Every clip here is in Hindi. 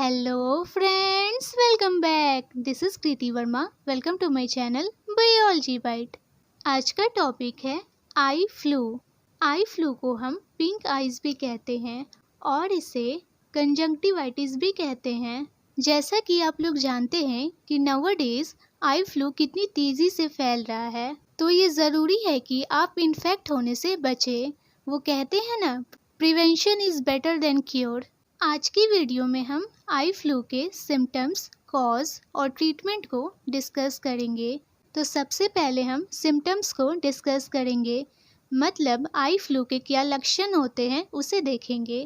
Hello friends, welcome back. This is Kriti Verma. Welcome to my channel biology bite. आज का टॉपिक है आई फ्लू। आई फ्लू को हम पिंक आइज भी कहते हैं और इसे कंजंक्टिवाइटिस भी कहते हैं। जैसा कि आप लोग जानते हैं कि नाउअडेज आई फ्लू कितनी तेज़ी से फैल रहा है, तो ये ज़रूरी है कि आप इन्फेक्ट होने से बचें। वो कहते हैं ना, prevention is better than cure. आज की वीडियो में हम आई फ्लू के सिम्टम्स, कॉज और ट्रीटमेंट को डिस्कस करेंगे। तो सबसे पहले हम सिम्टम्स को डिस्कस करेंगे, मतलब आई फ्लू के क्या लक्षण होते हैं उसे देखेंगे।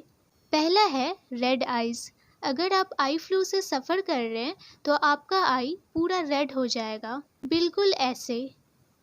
पहला है रेड आइज। अगर आप आई फ्लू से सफ़र कर रहे हैं तो आपका आई पूरा रेड हो जाएगा, बिल्कुल ऐसे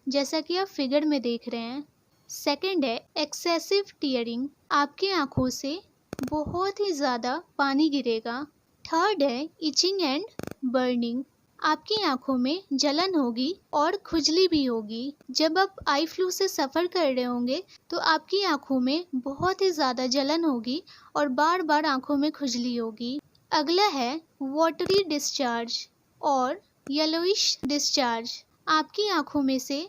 जैसा कि आप फिगर में देख रहे हैं। सेकंड है एक्सेसिव टीयरिंग। आपकी आंखों से बहुत ही ज़्यादा पानी गिरेगा। थर्ड है इचिंग एंड बर्निंग। आपकी आंखों में जलन होगी और खुजली भी होगी। जब आप आई फ्लू से सफ़र कर रहे होंगे तो आपकी आंखों में बहुत ही ज़्यादा जलन होगी और बार बार आंखों में खुजली होगी। अगला है वाटरी डिस्चार्ज और येलोइश डिस्चार्ज। आपकी आंखों में से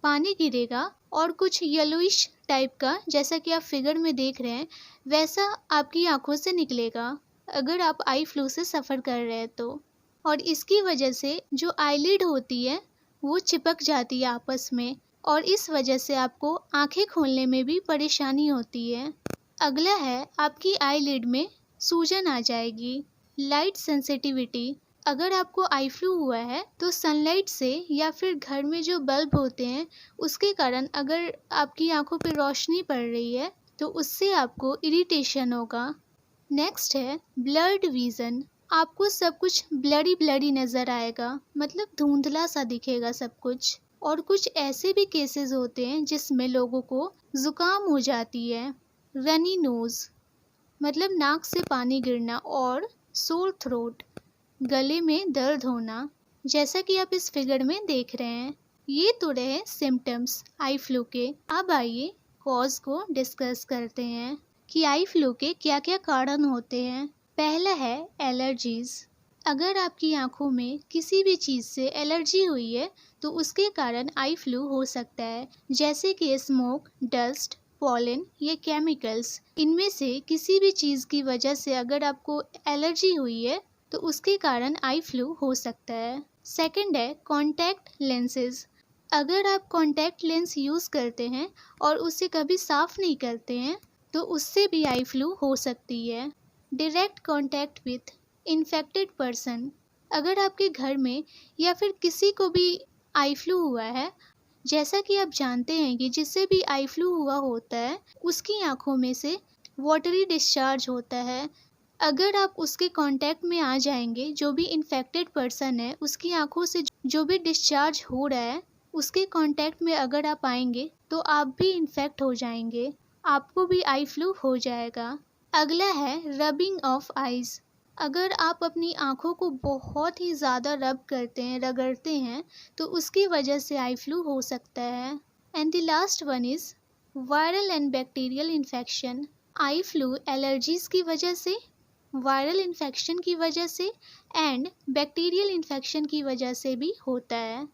पानी गिरेगा और कुछ येलोइश टाइप का, जैसा कि आप फिगर में देख रहे हैं, वैसा आपकी आंखों से निकलेगा अगर आप आई फ्लू से सफ़र कर रहे हैं तो। और इसकी वजह से जो आईलिड होती है वो चिपक जाती है आपस में और इस वजह से आपको आंखें खोलने में भी परेशानी होती है। अगला है आपकी आईलिड में सूजन आ जाएगी। Light sensitivity. अगर आपको आई फ्लू हुआ है तो सनलाइट से या फिर घर में जो बल्ब होते हैं उसके कारण अगर आपकी आंखों पर रोशनी पड़ रही है तो उससे आपको इरिटेशन होगा। नेक्स्ट है ब्लर्ड विजन। आपको सब कुछ ब्लरी ब्लरी नज़र आएगा, मतलब धुंधला सा दिखेगा सब कुछ। और कुछ ऐसे भी केसेस होते हैं जिसमें लोगों को ज़ुकाम हो जाती है। रनी नोज़, मतलब नाक से पानी गिरना। और सोर थ्रोट, गले में दर्द होना, जैसा कि आप इस फिगर में देख रहे हैं। ये तो रहे सिम्टम्स आई फ्लू के। अब आइए कॉज को डिस्कस करते हैं कि आई फ्लू के क्या क्या कारण होते हैं। पहला है एलर्जीज। अगर आपकी आंखों में किसी भी चीज़ से एलर्जी हुई है तो उसके कारण आई फ्लू हो सकता है, जैसे कि स्मोक, डस्ट, पॉलन या केमिकल्स। इनमें से किसी भी चीज़ की वजह से अगर आपको एलर्जी हुई है तो उसके कारण आई फ्लू हो सकता है। सेकंड है कॉन्टैक्ट लेंसेज। अगर आप कॉन्टैक्ट लेंस यूज़ करते हैं और उसे कभी साफ़ नहीं करते हैं तो उससे भी आई फ्लू हो सकती है। Direct contact with infected person. अगर आपके घर में या फिर किसी को भी आई फ्लू हुआ है, जैसा कि आप जानते हैं कि जिससे भी आई फ्लू हुआ होता है उसकी आंखों में से वाटरी डिस्चार्ज होता है। अगर आप उसके कांटेक्ट में आ जाएंगे, जो भी इन्फेक्टेड पर्सन है उसकी आंखों से जो भी डिस्चार्ज हो रहा है उसके कांटेक्ट में अगर आप आएंगे तो आप भी इन्फेक्ट हो जाएंगे, आपको भी आई फ्लू हो जाएगा। अगला है रबिंग ऑफ आइज़। अगर आप अपनी आंखों को बहुत ही ज़्यादा रब करते हैं, रगड़ते हैं, तो उसकी वजह से आई फ्लू हो सकता है। And the last one is viral and bacterial infection. Eye flu allergies की वजह से, वायरल इन्फेक्शन की वजह से एंड बैक्टीरियल इन्फेक्शन की वजह से भी होता है।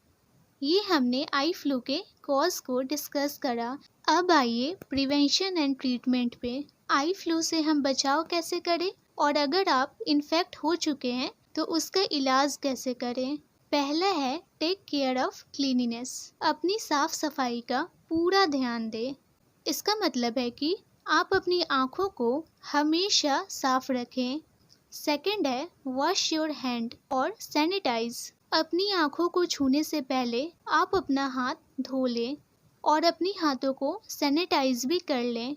ये हमने आई फ्लू के कॉज को डिस्कस करा। अब आइए प्रिवेंशन एंड ट्रीटमेंट पे। आई फ्लू से हम बचाव कैसे करें और अगर आप इन्फेक्ट हो चुके हैं तो उसका इलाज कैसे करें। पहला है टेक केयर ऑफ क्लीनिनेस। अपनी साफ सफाई का पूरा ध्यान दें। इसका मतलब है कि आप अपनी आँखों को हमेशा साफ रखें। सेकंड है वॉश योर हैंड और सैनिटाइज। अपनी आँखों को छूने से पहले आप अपना हाथ धो लें और अपनी हाथों को सैनिटाइज भी कर लें।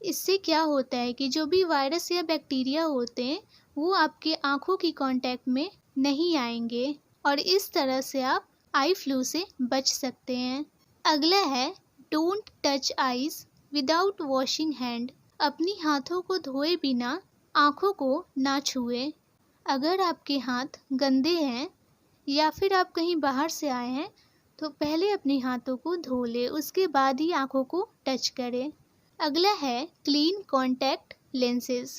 इससे क्या होता है कि जो भी वायरस या बैक्टीरिया होते हैं वो आपके आँखों की कांटेक्ट में नहीं आएंगे और इस तरह से आप आई फ्लू से बच सकते हैं। अगला है don't touch eyes without washing hand. अपनी हाथों को धोए बिना आँखों को ना छुएं। अगर आपके हाथ गंदे हैं या फिर आप कहीं बाहर से आए हैं तो पहले अपने हाथों को धो लें, उसके बाद ही आँखों को टच करें। अगला है क्लीन कॉन्टैक्ट लेंसेज।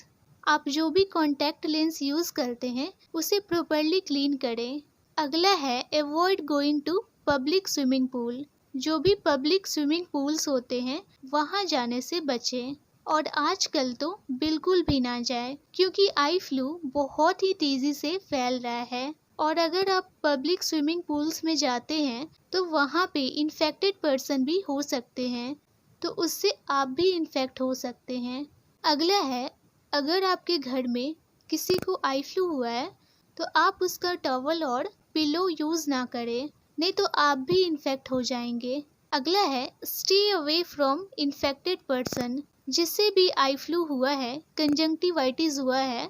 आप जो भी कॉन्टैक्ट लेंस यूज़ करते हैं उसे प्रॉपरली क्लीन करें। अगला है avoid going to public swimming pool. जो भी पब्लिक स्विमिंग पूल्स होते हैं वहाँ जाने से बचें और आजकल तो बिल्कुल भी ना जाए, क्योंकि आई फ्लू बहुत ही तेज़ी से फैल रहा है। और अगर आप पब्लिक स्विमिंग पूल्स में जाते हैं तो वहाँ पे इन्फेक्टेड पर्सन भी हो सकते हैं, तो उससे आप भी इन्फेक्ट हो सकते हैं। अगला है, अगर आपके घर में किसी को आई फ्लू हुआ है तो आप उसका टॉवल और पिलो यूज़ ना करें, नहीं तो आप भी इन्फेक्ट हो जाएंगे। अगला है stay away from infected person. जिससे भी आई फ्लू हुआ है, कंजंक्टिवाइटिस हुआ है,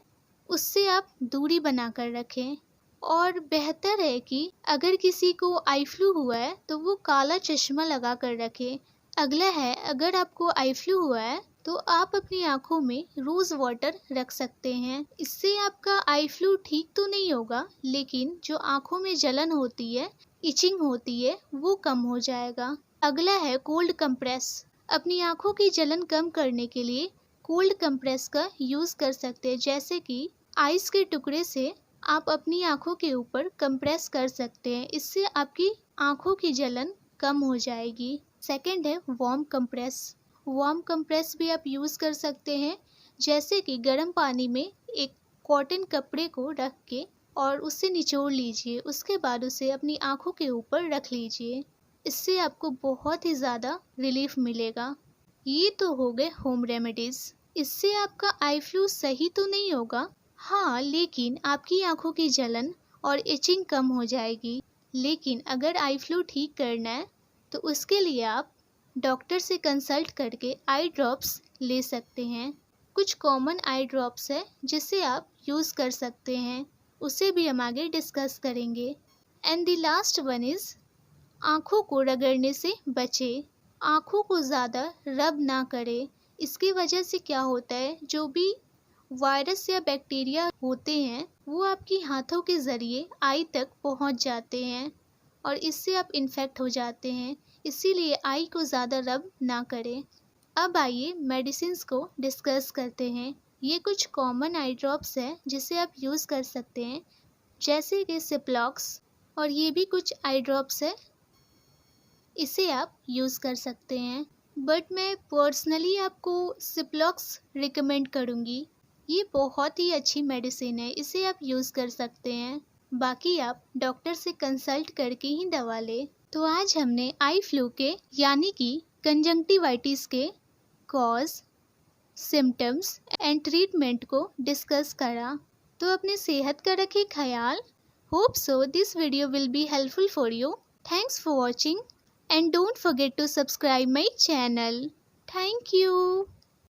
उससे आप दूरी बनाकर रखें। और बेहतर है कि अगर किसी को आई फ्लू हुआ है तो वो काला चश्मा लगा कर रखें। अगला है, अगर आपको आई फ्लू हुआ है तो आप अपनी आंखों में रोज़ वाटर रख सकते हैं। इससे आपका आई फ्लू ठीक तो नहीं होगा, लेकिन जो आंखों में जलन होती है, इचिंग होती है, वो कम हो जाएगा। अगला है कोल्ड कंप्रेस। अपनी आंखों की जलन कम करने के लिए कोल्ड कंप्रेस का यूज़ कर सकते हैं, जैसे कि आइस के टुकड़े से आप अपनी आंखों के ऊपर कंप्रेस कर सकते हैं। इससे आपकी आंखों की जलन कम हो जाएगी। सेकंड है वार्म कंप्रेस। वार्म कंप्रेस भी आप यूज़ कर सकते हैं, जैसे कि गर्म पानी में एक कॉटन कपड़े को रख के और उससे निचोड़ लीजिए, उसके बाद उसे अपनी आंखों के ऊपर रख लीजिए। इससे आपको बहुत ही ज़्यादा रिलीफ मिलेगा। ये तो हो गए होम रेमेडीज़। इससे आपका आई फ्लू सही तो नहीं होगा, हाँ, लेकिन आपकी आंखों की जलन और इचिंग कम हो जाएगी। लेकिन अगर आई फ्लू ठीक करना है तो उसके लिए आप डॉक्टर से कंसल्ट करके आई ड्रॉप्स ले सकते हैं। कुछ कॉमन आई ड्रॉप्स है जिसे आप यूज़ कर सकते हैं, उसे भी हम आगे डिस्कस करेंगे। And the last one is आँखों को रगड़ने से बचें। आँखों को ज़्यादा रब ना करें। इसकी वजह से क्या होता है, जो भी वायरस या बैक्टीरिया होते हैं वो आपकी हाथों के ज़रिए आई तक पहुंच जाते हैं और इससे आप इन्फेक्ट हो जाते हैं। इसीलिए आई को ज़्यादा रब ना करें। अब आइए मेडिसिन्स को डिस्कस करते हैं। ये कुछ कॉमन आई ड्रॉप्स हैं जिसे आप यूज़ कर सकते हैं, जैसे कि सिप्लॉक्स, और ये भी कुछ आई ड्रॉप्स है, इसे आप यूज़ कर सकते हैं। बट मैं पर्सनली आपको सिप्लॉक्स रिकमेंड करूँगी। ये बहुत ही अच्छी मेडिसिन है, इसे आप यूज़ कर सकते हैं। बाकी आप डॉक्टर से कंसल्ट करके ही दवा लें। तो आज हमने आई फ्लू के यानी कि कंजंक्टिवाइटिस के कॉज, सिम्टम्स एंड ट्रीटमेंट को डिस्कस करा। तो अपनी सेहत का रखें ख्याल। Hope so this video will be helpful for you. Thanks for watching and don't forget to subscribe my channel. Thank you.